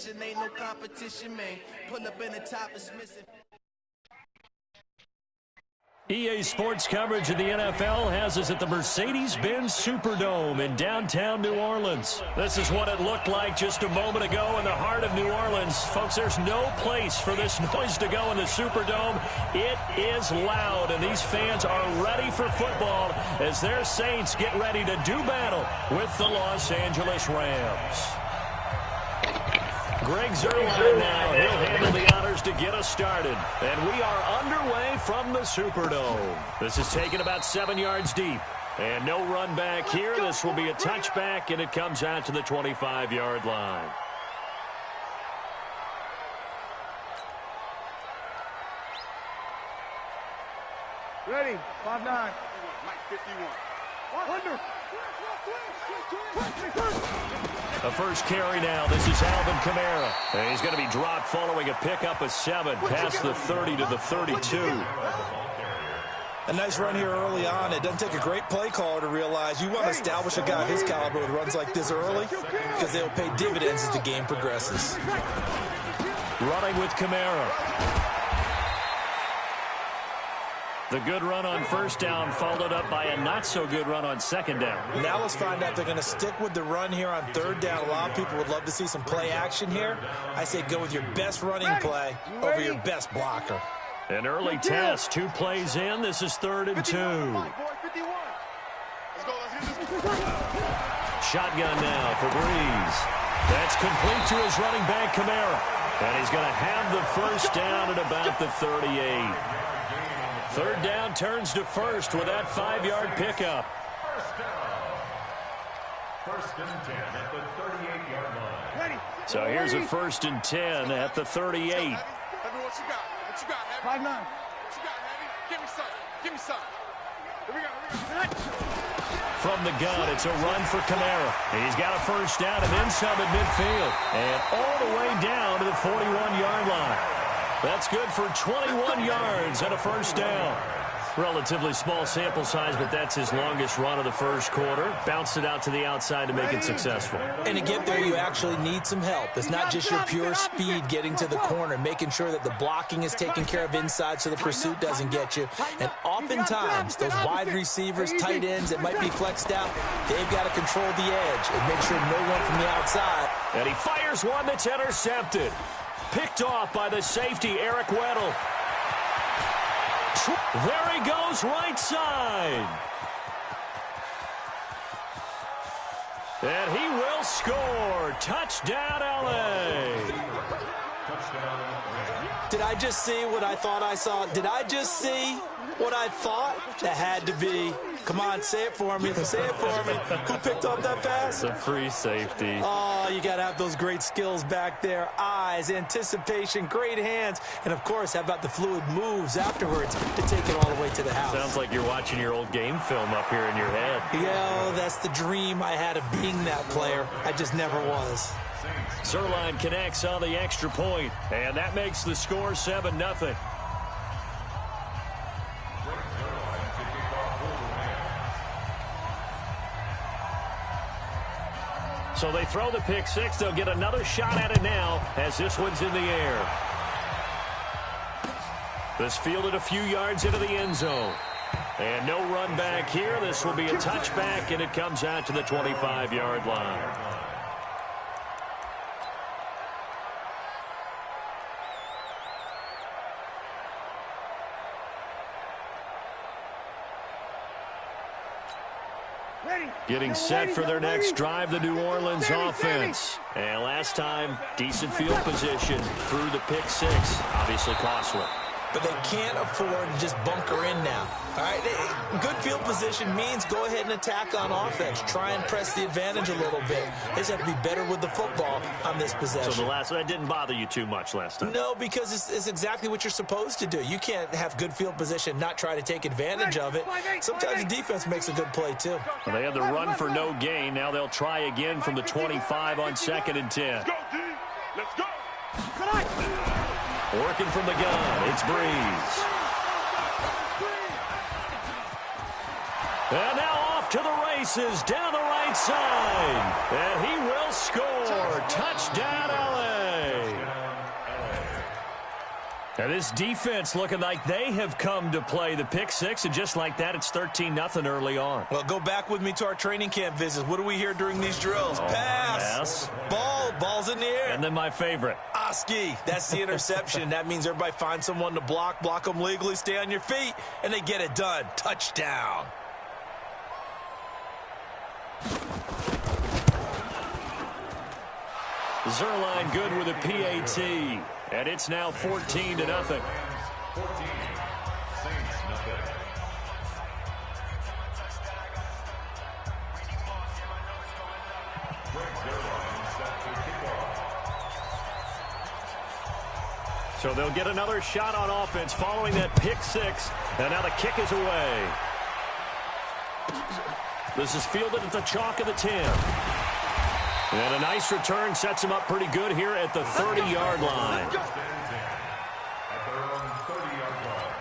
position, ain't no competition, man. Pull up in the top is missing. EA Sports coverage of the NFL has us at the Mercedes-Benz Superdome in downtown New Orleans. This is what it looked like just a moment ago in the heart of New Orleans. Folks, there's no place for this noise to go in the Superdome. It is loud, and these fans are ready for football as their Saints get ready to do battle with the Los Angeles Rams. Greg Zuerlein now. He'll handle the honors to get us started. And we are underway from the Superdome. This is taken about 7 yards deep. And no run back here. This will be a touchback, and it comes out to the 25-yard line. Ready, 5-9. Mike, 51. Under. The first carry now. This is Alvin Kamara. And he's going to be dropped following a pickup of 7 past the 30 to the 32. A nice run here early on. It doesn't take a great play caller to realize you want to establish a guy of his caliber with runs like this early because they'll pay dividends as the game progresses. Running with Kamara. The good run on first down followed up by a not-so-good run on second down. Now let's find out if they're going to stick with the run here on third down. A lot of people would love to see some play action here. I say go with your best running play over your best blocker. An early test, 2 plays in. This is 3rd and 2. Shotgun now for Breeze. That's complete to his running back, Kamara. And he's going to have the first down at about the 38. Third down turns to first with that 5-yard pickup. First and 10 at the 38-yard line. So here's a 1st and 10 at the 38. What you got? What you got, Heavy? 5-9. What you got, Heavy? Give me some. Give me some. Here we go. From the gun, it's a run for Kamara. He's got a first down and then some at midfield. And all the way down to the 41-yard line. That's good for 21 yards and a first down. Relatively small sample size, but that's his longest run of the first quarter. Bounced it out to the outside to make it successful. And to get there, you actually need some help. It's not just your pure speed getting to the corner, making sure that the blocking is taken care of inside so the pursuit doesn't get you. And oftentimes, those wide receivers, tight ends that might be flexed out, they've got to control the edge and make sure no one from the outside. And he fires one that's intercepted. Picked off by the safety, Eric Weddle. There he goes, right side. And he will score. Touchdown, L.A. Did I just see what I thought I saw? Did I just see what I thought? That had to be. Come on, say it for me. Say it for me. Who picked up that pass? It's a free safety. Oh, you got to have those great skills back there. Eyes, anticipation, great hands. And, of course, how about the fluid moves afterwards to take it all the way to the house? Sounds like you're watching your old game film up here in your head. Yeah, that's the dream I had of being that player. I just never was. Zuerlein connects on the extra point, and that makes the score 7-0. So they throw the pick six. They'll get another shot at it now as this one's in the air. This fielded a few yards into the end zone. And no run back here. This will be a touchback, and it comes out to the 25-yard line. Getting set for their next drive, the New Orleans offense. And last time, decent field position through the pick six. Obviously costly. But they can't afford to just bunker in now. All right, good field position means go ahead and attack on offense. Try and press the advantage a little bit. They just have to be better with the football on this possession. So that didn't bother you too much last time? No, because it's exactly what you're supposed to do. You can't have good field position, not try to take advantage of it. Sometimes the defense makes a good play, too. Well, they had the run for no gain. Now they'll try again from the 25 on 2nd and 10. Let's go, D. Let's go. Come on. Working from the gun, it's Breeze. And now off to the races, down the right side. And he will score. Touchdown, L.A. And this defense looking like they have come to play. The pick six, and just like that, it's 13-0 early on. Well, go back with me to our training camp visits. What do we hear during these drills? Pass. Ball's in the air. And then my favorite. Oski. That's the interception. That means everybody finds someone to block them legally, stay on your feet, and they get it done. Touchdown. Zerline good with a PAT. And it's now 14-0. 14. Saints, nothing. So they'll get another shot on offense following that pick six. And now the kick is away. This is fielded at the chalk of the 10. And a nice return sets him up pretty good here at the 30-yard line. At their own 30-yard line.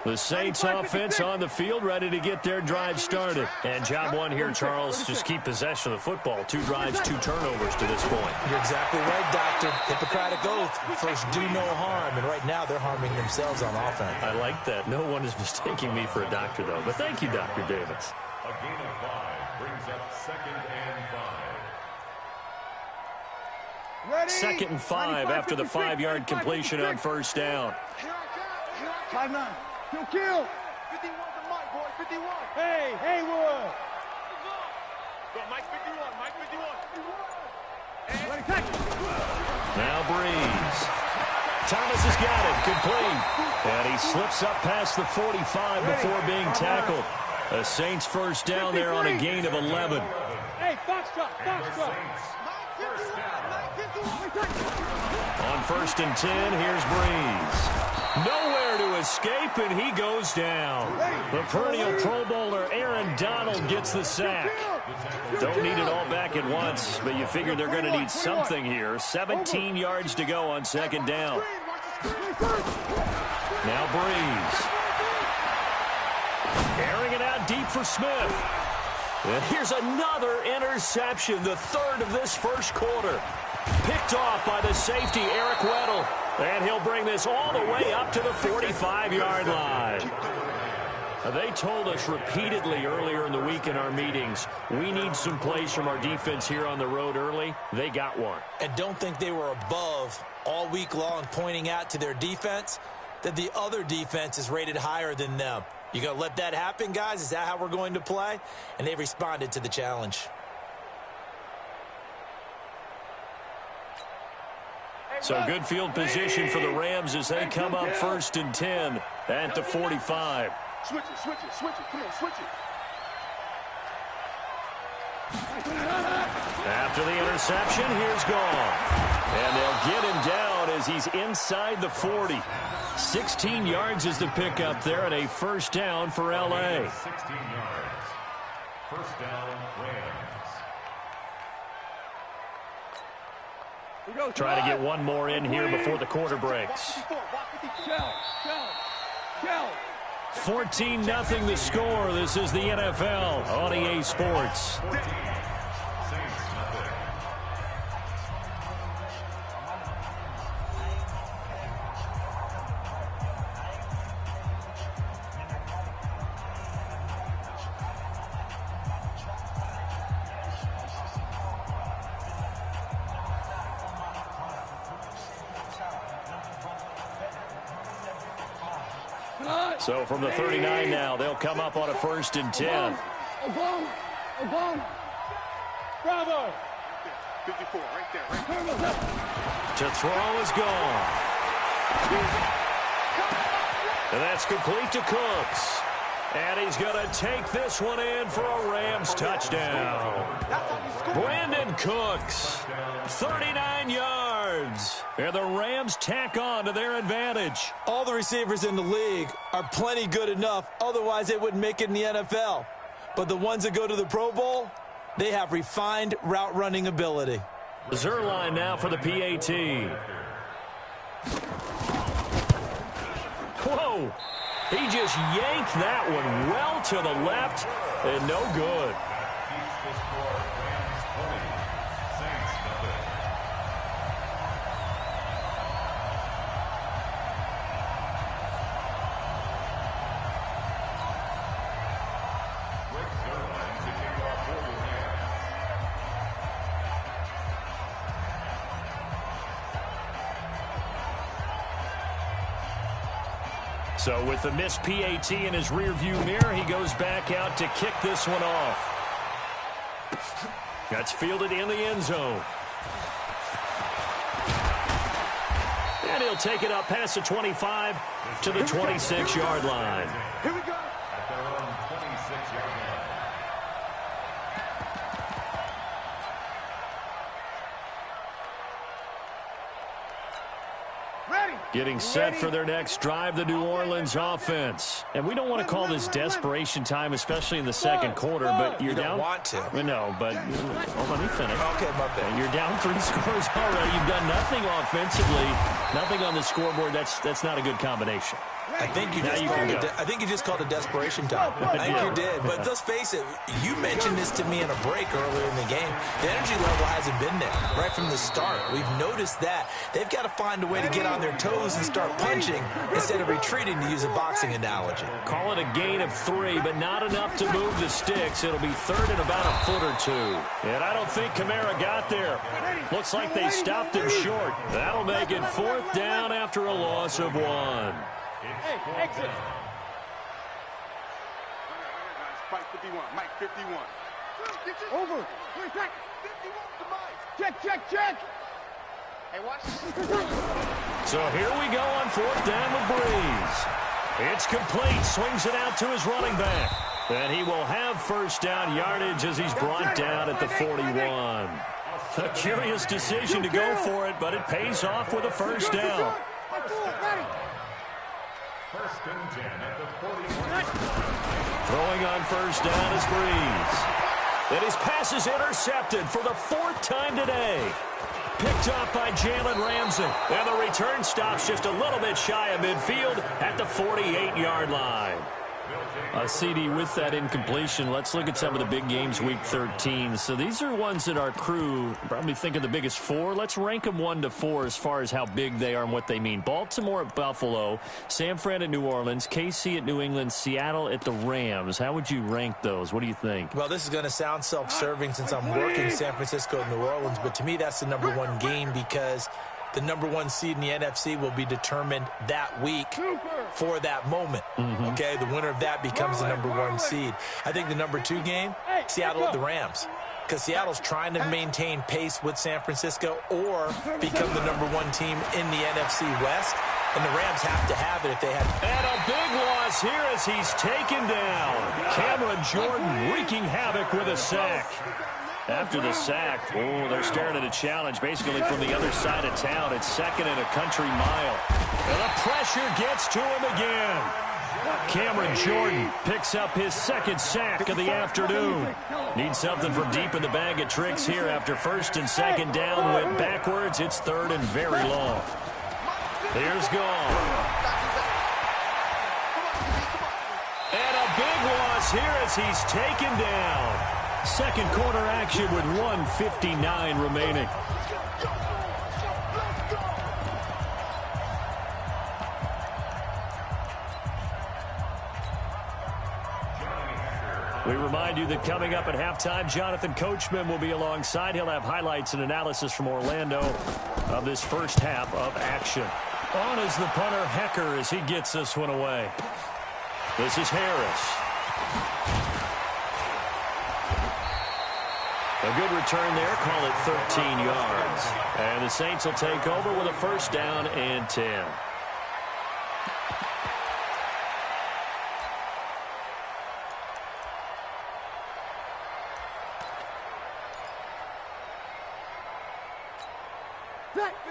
The Saints offense on the field, ready to get their drive started. And job one here, Charles, just keep possession of the football. 2 drives, 2 turnovers to this point. You're exactly right, Doctor. Hippocratic oath. First, do no harm. And right now, they're harming themselves on offense. I like that. No one is mistaking me for a doctor, though. But thank you, Dr. Davis. A gain of 5 brings up 2nd and 5. Ready? 2nd and 5 after the 5-yard completion on first down. 5-9. Kill. 51 to Mike, boy. 51. Hey, Haywood. Go, Mike 51. Mike 51. Ready, take it. Now Breeze. Thomas has got it. Complete. And he slips up past the 45 before being tackled. The Saints first down there on a gain of 11. Hey, Foxtrot. On 1st and 10, here's Breeze. Nowhere to escape, and he goes down. The perennial Pro Bowler Aaron Donald gets the sack. Don't need it all back at once, but you figure they're going to need something here. 17 yards to go on 2nd down. Now Breeze. Airing it out deep for Smith. And here's another interception, the 3rd of this first quarter. Picked off by the safety, Eric Weddle. And he'll bring this all the way up to the 45-yard line. They told us repeatedly earlier in the week in our meetings, we need some plays from our defense here on the road early. They got one. And don't think they were above all week long pointing out to their defense that the other defense is rated higher than them. You going to let that happen, guys? Is that how we're going to play? And they responded to the challenge. So good field position for the Rams as they come up 1st and 10 at the 45. Switch it. Come on, switch it. After the interception, here's Goff. And they'll get him down as he's inside the 40. 16 yards is the pickup there and a first down for L.A. 16 yards. First down, Rams. Try to get one more in here before the quarter breaks. 14-0 the score. This is the NFL on EA Sports. So from the 39 now, they'll come up on a 1st and 10. Bravo. 54, right there. To throw is gone. And that's complete to Cooks. And he's going to take this one in for a Rams touchdown. Brandon Cooks, 39 yards. And the Rams tack on to their advantage. All the receivers in the league are plenty good enough. Otherwise, they wouldn't make it in the NFL. But the ones that go to the Pro Bowl, they have refined route running ability. Zerline now for the PAT. Whoa. He just yanked that one well to the left and no good. The score, Rams 20, Saints nothing. Rick Zerline to kick off for the Rams. So with the missed PAT in his rearview mirror, he goes back out to kick this one off. That's fielded in the end zone. And he'll take it up past the 25 to the 26-yard line. Here we go. At their own 26-yard line. Ready. Getting set for their next drive, the New Orleans offense. And we don't want to call this desperation time, especially in the second quarter, but you're You don't down. want to. No, but let me finish. Okay, my bad. You're down 3 scores already. You've done nothing offensively, nothing on the scoreboard. That's not a good combination. I think you Now just you called can it. go. I think you just called it desperation time. I think you did. But let's face it. You mentioned this to me in a break earlier in the game. The energy level hasn't been there right from the start. We've noticed that they've got to find a way to get on their toes and start punching instead of retreating, to use a boxing analogy. Call it a gain of 3, but not enough to move the sticks. It'll be third and about a foot or 2. And I don't think Kamara got there. Looks like they stopped him short. That'll make it 4th down after a loss of 1. Hey, exit. Mike 51. Mike 51. Over. Check. 51 to Mike. Check. Hey, watch this. So here we go on 4th down with Breeze. It's complete. Swings it out to his running back. And he will have first down yardage as he's brought down at the 41. A curious decision to go for it, but it pays off with a first down. First and 10 at the 41. Throwing on first down is Breeze. And his pass is intercepted for the 4th time today. Picked up by Jalen Ramsey. And the return stops just a little bit shy of midfield at the 48-yard line. CD, with that incompletion, let's look at some of the big games week 13. So these are ones that our crew probably think of the biggest 4. Let's rank them 1 to 4 as far as how big they are and what they mean. Baltimore at Buffalo, San Fran at New Orleans, KC at New England, Seattle at the Rams. How would you rank those? What do you think? Well, this is going to sound self-serving since I'm working San Francisco and New Orleans, but to me that's the #1 game because the #1 seed in the NFC will be determined that week for that moment. Okay, the winner of that becomes the #1 seed. I think the #2 game, Seattle at the Rams, because Seattle's trying to maintain pace with San Francisco or become the #1 team in the NFC West, and the Rams have to have it if they have. And a big loss here as he's taken down. Cameron Jordan wreaking havoc with a sack. After the sack, they're staring at a challenge basically from the other side of town. It's 2nd and a country mile. And the pressure gets to him again. Cameron Jordan picks up his 2nd sack of the afternoon. Needs something from deep in the bag of tricks here after 1st and 2nd down. Went backwards. It's 3rd and very long. Here's Gone. And a big loss here as he's taken down. Second quarter action with 1:59 remaining. We remind you that coming up at halftime, Jonathan Coachman will be alongside. He'll have highlights and analysis from Orlando of this first half of action. On is the punter, Hecker, as he gets this one away. This is Harris. A good return there, call it 13 yards. And the Saints will take over with a first down and 10.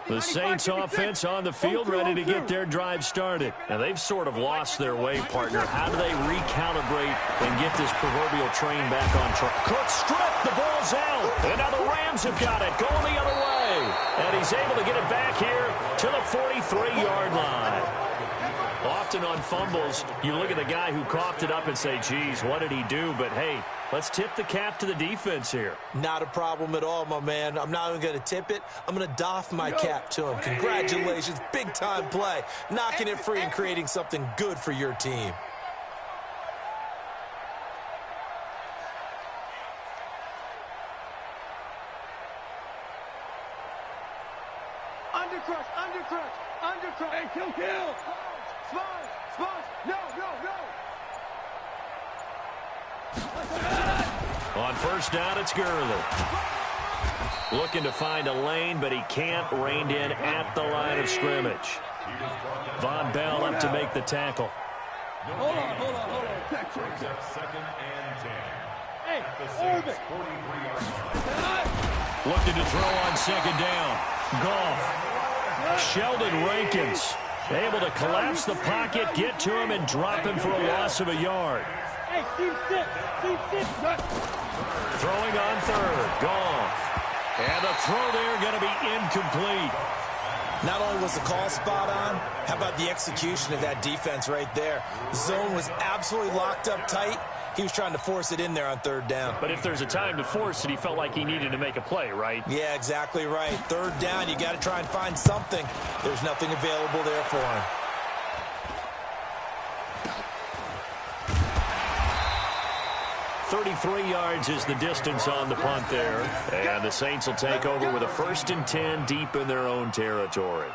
The Saints offense on the field ready to get their drive started. And they've sort of lost their way, partner. How do they recalibrate and get this proverbial train back on track? Cook stripped, the ball's out. And now the Rams have got it, going the other way. And he's able to get it back here to the 43-yard line. Often on fumbles, you look at the guy who coughed it up and say, geez, what did he do? But, hey, let's tip the cap to the defense here. Not a problem at all, my man. I'm not even going to tip it. I'm going to doff my cap to him. Congratulations. Big-time play. Knocking it free and creating something good for your team. Undercrush. Hey, kill. Sponge. No. On first down, it's Gurley. Looking to find a lane, but he can't. Reined in at the line of scrimmage. Von Bell up to make the tackle. Hold on. Brings up 2nd and 10. Hey, At the Orbit. 43-yard line. Looking to throw on 2nd down. Goff. Sheldon Rankins able to collapse the pocket, get to him, and drop him for a loss of a yard. Hey, team six. Throwing on 3rd. Goff. And the throw there going to be incomplete. Not only was the call spot on, how about the execution of that defense right there? The zone was absolutely locked up tight. He was trying to force it in there on 3rd down. But if there's a time to force it, he felt like he needed to make a play, right? Yeah, exactly right. 3rd down, you got to try and find something. There's nothing available there for him. .33 yards is the distance on the punt there. And the Saints will take over with a 1st and 10 deep in their own territory.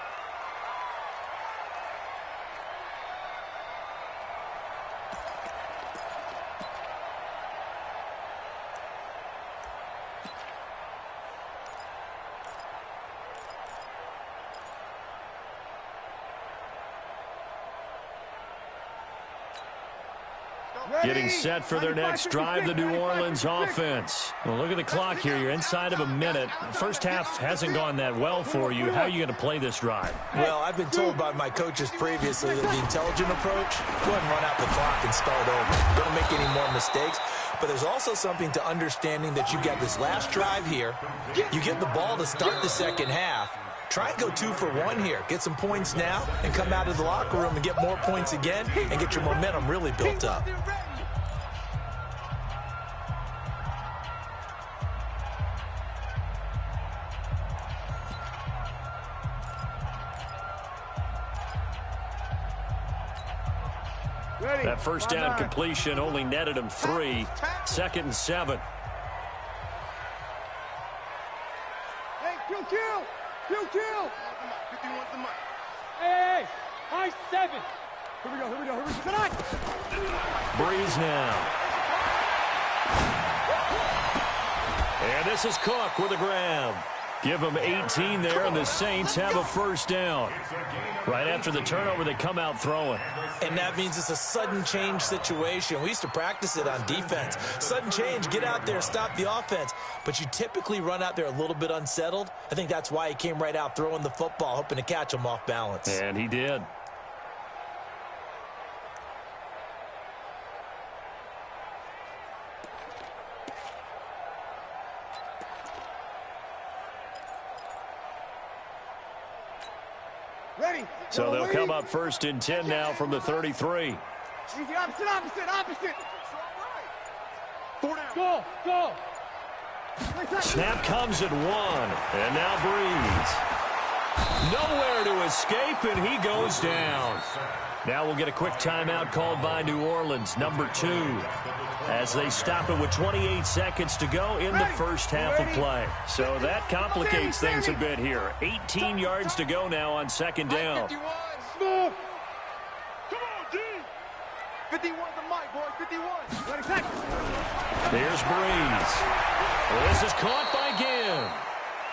Getting set for their next drive, the New Orleans offense. Well, look at the clock here. You're inside of a minute. First half hasn't gone that well for you. How are you going to play this drive? Well, I've been told by my coaches previously that the intelligent approach, go ahead and run out the clock and start over. Don't make any more mistakes. But there's also something to understanding that you got this last drive here. You get the ball to start the second half. Try and go 2 for 1 here. Get some points now and come out of the locker room and get more points again and get your momentum really built up. That first down completion only netted him 3. 2nd and 7. Hey, kill. Hey, high 7. Here we go. Tonight. Breeze now. And this is Cook with a grab. Give them 18 there, and the Saints have a 1st down. Right after the turnover, they come out throwing. And that means it's a sudden change situation. We used to practice it on defense. Sudden change, get out there, stop the offense. But you typically run out there a little bit unsettled. I think that's why he came right out throwing the football, hoping to catch him off balance. And he did. Ready. So they'll come up 1st and 10 now from the 33. Easy, opposite. 4 down. Go. Snap comes at 1. And now Breeze. Nowhere to escape, and he goes down. Now we'll get a quick timeout called by New Orleans, number 2, as they stop it with 28 seconds to go in the first half of play. So that complicates things a bit here. 18 yards to go now on 2nd down. Come on, D. 51 the mic, boy. 51. Ready, tackle. Here's Breeze. Well, this is caught by Ginn.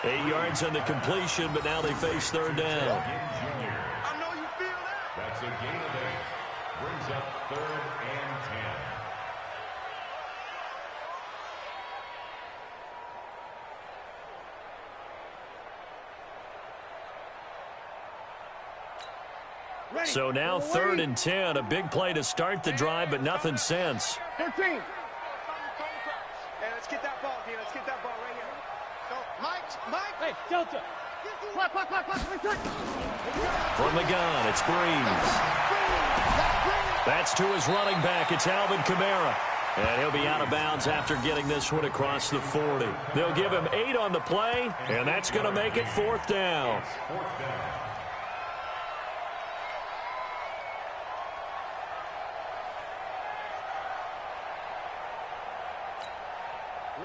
8 yards on the completion, but now they face 3rd down. I know you feel that. That's a gain of 8. Brings up 3rd and 10. So now 3rd and 10, a big play to start the drive, but nothing since. 13. Hey, let's get that ball, D. Let's get that ball right here. So, Mike. Hey, Delta. Clock. From the gun, it's Breeze. That's to his running back. It's Alvin Kamara. And he'll be out of bounds after getting this one across the 40. They'll give him 8 on the play, and that's going to make it 4th down.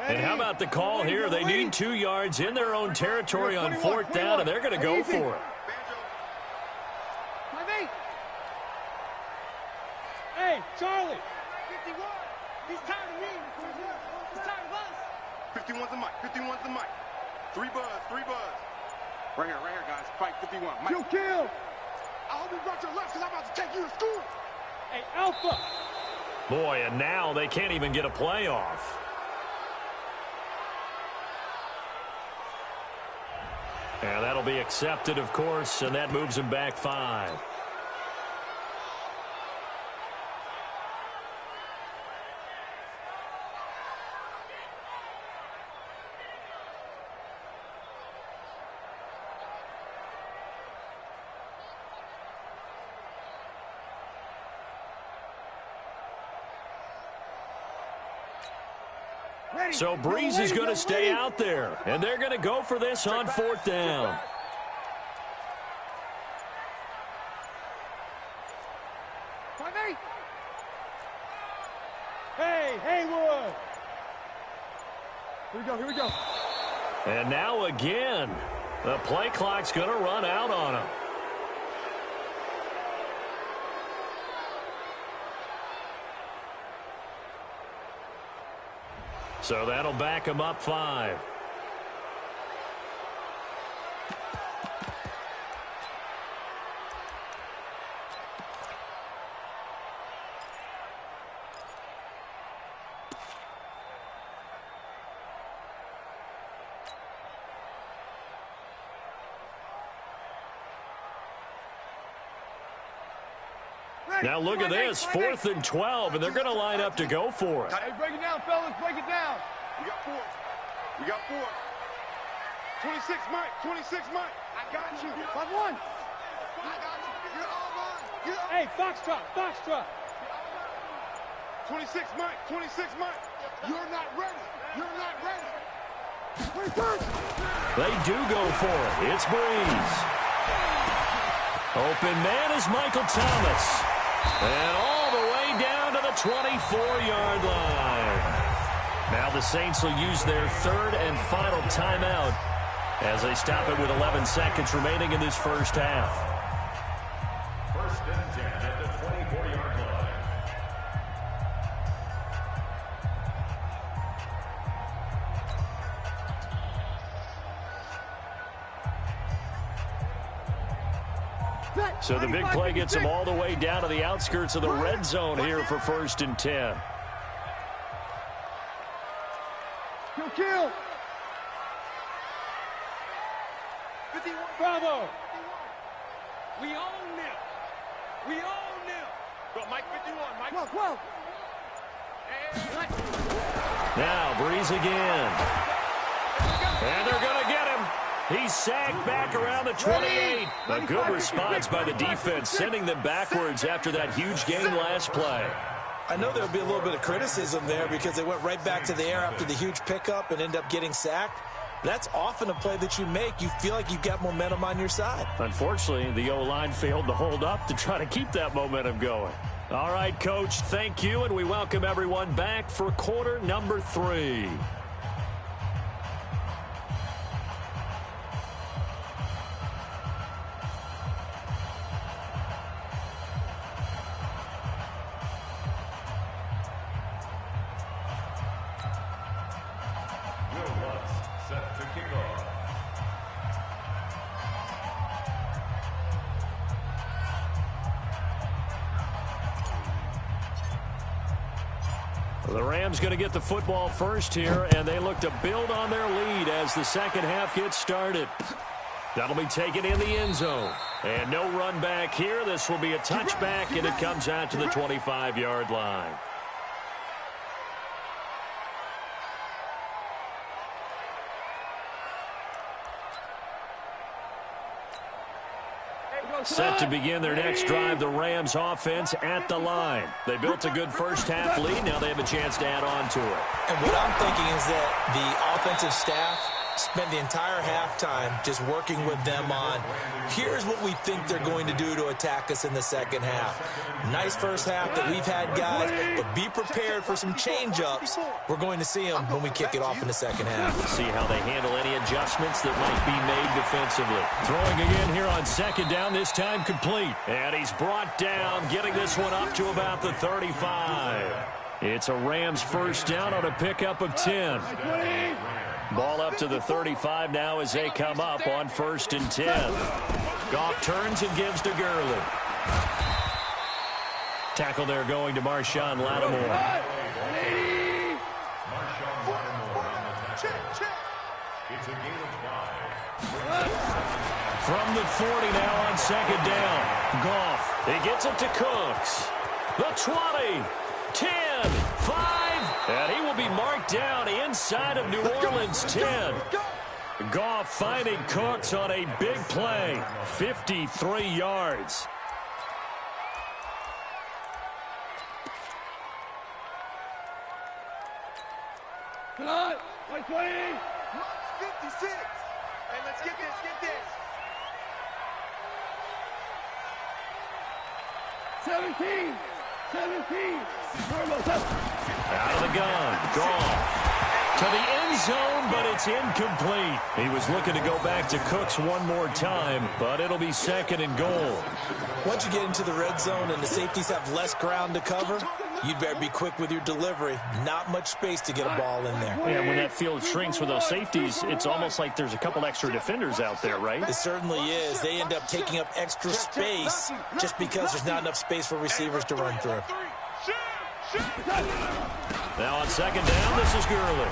And how about the call here? They need 2 yards in their own territory on 4th down, and they're going to go for it. Hey, Charlie. 51. He's tired of me. He's tired of us. 51's the mic. 51's the mic. 3 buzz. 3 buzz. Right here, guys. Fight 51. Mike. Kill. I hope you brought your left because I'm about to take you to school. Hey, Alpha. Boy, and now they can't even get a play off. And that'll be accepted, of course, and that moves him back 5. So Breeze is going to stay out there, and they're going to go for this on 4th down. Hey, Haywood. Here we go. And now again, the play clock's going to run out on him. So that'll back him up 5. Now look at this, 4th and 12, and they're going to line up to go for it. Hey, break it down, fellas. Break it down. We got 4. 26, Mike. 26, Mike. I got you. 5-1. I got you. You're all mine. Hey, Foxtrot. 26, Mike. 26, Mike. You're not ready. They do go for it. It's Breeze. Open man is Michael Thomas. And all the way down to the 24-yard line. Now the Saints will use their 3rd and final timeout as they stop it with 11 seconds remaining in this first half. 1st and 10 at the 24-yard line. So the big play gets them all the way down to the outskirts of the red zone here for 1st and 10. Kill. Bravo. We own them. Go, Mike 51. Mike. 12. Now Breeze again. And they're going to get him. He's sacked back around the 28. A good response by the defense, sending them backwards after that huge gain last play. I know there'll be a little bit of criticism there because they went right back to the air after the huge pickup and end up getting sacked. That's often a play that you make. You feel like you've got momentum on your side. Unfortunately, the O-line failed to hold up to try to keep that momentum going. All right, Coach, thank you, and we welcome everyone back for quarter number 3. Set to kick off. The Rams going to get the football first here, and they look to build on their lead as the second half gets started. That'll be taken in the end zone. And no run back here. This will be a touchback, and it comes out to the 25-yard line. Set to begin their next drive, the Rams offense at the line. They built a good first-half lead. Now they have a chance to add on to it. And what I'm thinking is that the offensive staff spent the entire halftime just working with them on, here's what we think they're going to do to attack us in the second half. Nice first half that we've had, guys, but be prepared for some change-ups. We're going to see them when we kick it off in the second half. See how they handle any adjustments that might be made defensively. Throwing again here on second down, this time complete. And he's brought down, getting this one up to about the 35. It's a Rams first down on a pickup of 10. Ball up to the 35 now as they come up on 1st and 10. Goff turns and gives to Gurley. Tackle there going to Marshawn Lattimore. It's a gain of 5. From the 40 now on second down. Goff, he gets it to Cooks. The 20, 10, 5. And he will be marked down inside of New Orleans 10. Goff finding Cooks on a big play. 53 yards. Tonight, 20. 56. Hey, let's get this, get this. 17. 17. Out of the gun. Goff to the end zone, but it's incomplete. He was looking to go back to Cooks one more time, but it'll be 2nd and goal. Once you get into the red zone and the safeties have less ground to cover, you'd better be quick with your delivery. Not much space to get a ball in there. Yeah, when that field shrinks with those safeties, it's almost like there's a couple extra defenders out there, right? It certainly is. They end up taking up extra space just because there's not enough space for receivers to run through. Now on second down, this is Gurley.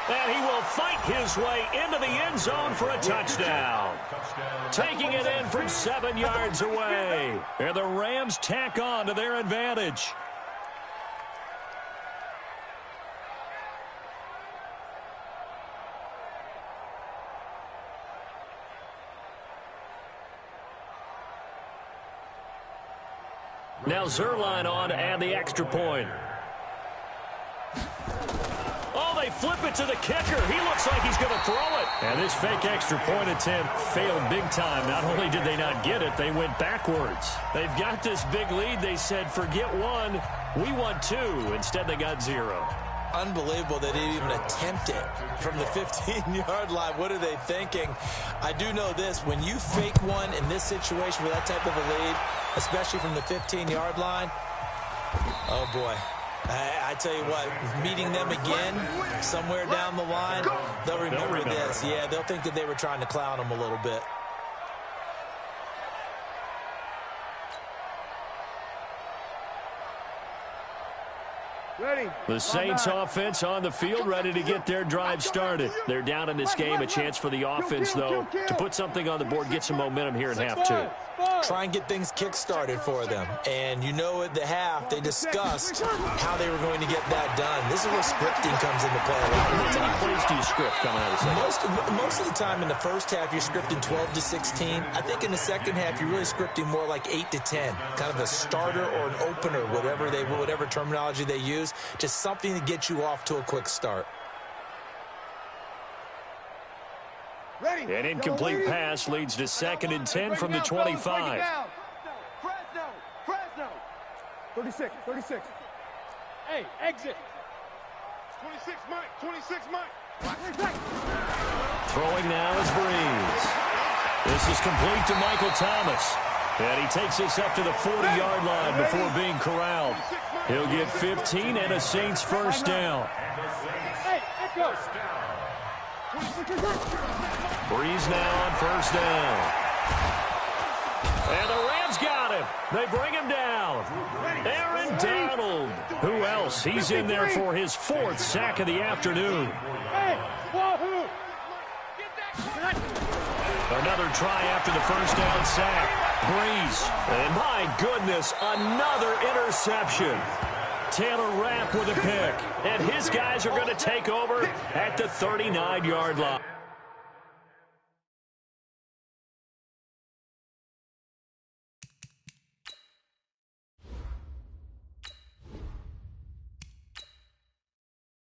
And he will fight his way into the end zone for a touchdown. Taking it in from 7 yards away. And the Rams tack on to their advantage. Now Zerline on to add the extra point. Oh, they flip it to the kicker. He looks like he's going to throw it. And this fake extra point attempt failed big time. Not only did they not get it, they went backwards. They've got this big lead. They said, forget one, we want 2. Instead, they got 0. Unbelievable they didn't even attempt it from the 15-yard line. What are they thinking? I do know this. When you fake one in this situation with that type of a lead, especially from the 15-yard line, oh, boy. I tell you what, meeting them again somewhere down the line, they'll remember this. Yeah, they'll think that they were trying to clown them a little bit. Ready. The Saints offense on the field, ready to get their drive started. They're down in this game. A chance for the offense, though, to put something on the board, get some momentum here in half 2. Try and get things kick-started for them. And you know at the half, they discussed how they were going to get that done. This is where scripting comes into play a lot of the time. How many plays do you script coming out of the second? Most of the time in the first half, you're scripting 12 to 16. I think in the second half, you're really scripting more like 8 to 10. Kind of a starter or an opener, whatever terminology they use. Just something to get you off to a quick start. Ready. An incomplete pass leads to 2nd and 10 from the 25. Fresno. 36. Hey, exit. 26, Mike. 26, Mike. Throwing now is Breeze. This is complete to Michael Thomas. And he takes this up to the 40-yard line before being corralled. He'll get 15 and a Saints first down. Hey, it goes. Breeze now on first down. And the Rams got him. They bring him down. Aaron Donald. Who else? He's in there for his 4th sack of the afternoon. Hey, wahoo. Another try after the first down sack. Breeze. And my goodness, another interception. Taylor Rapp with a pick. And his guys are going to take over at the 39-yard line.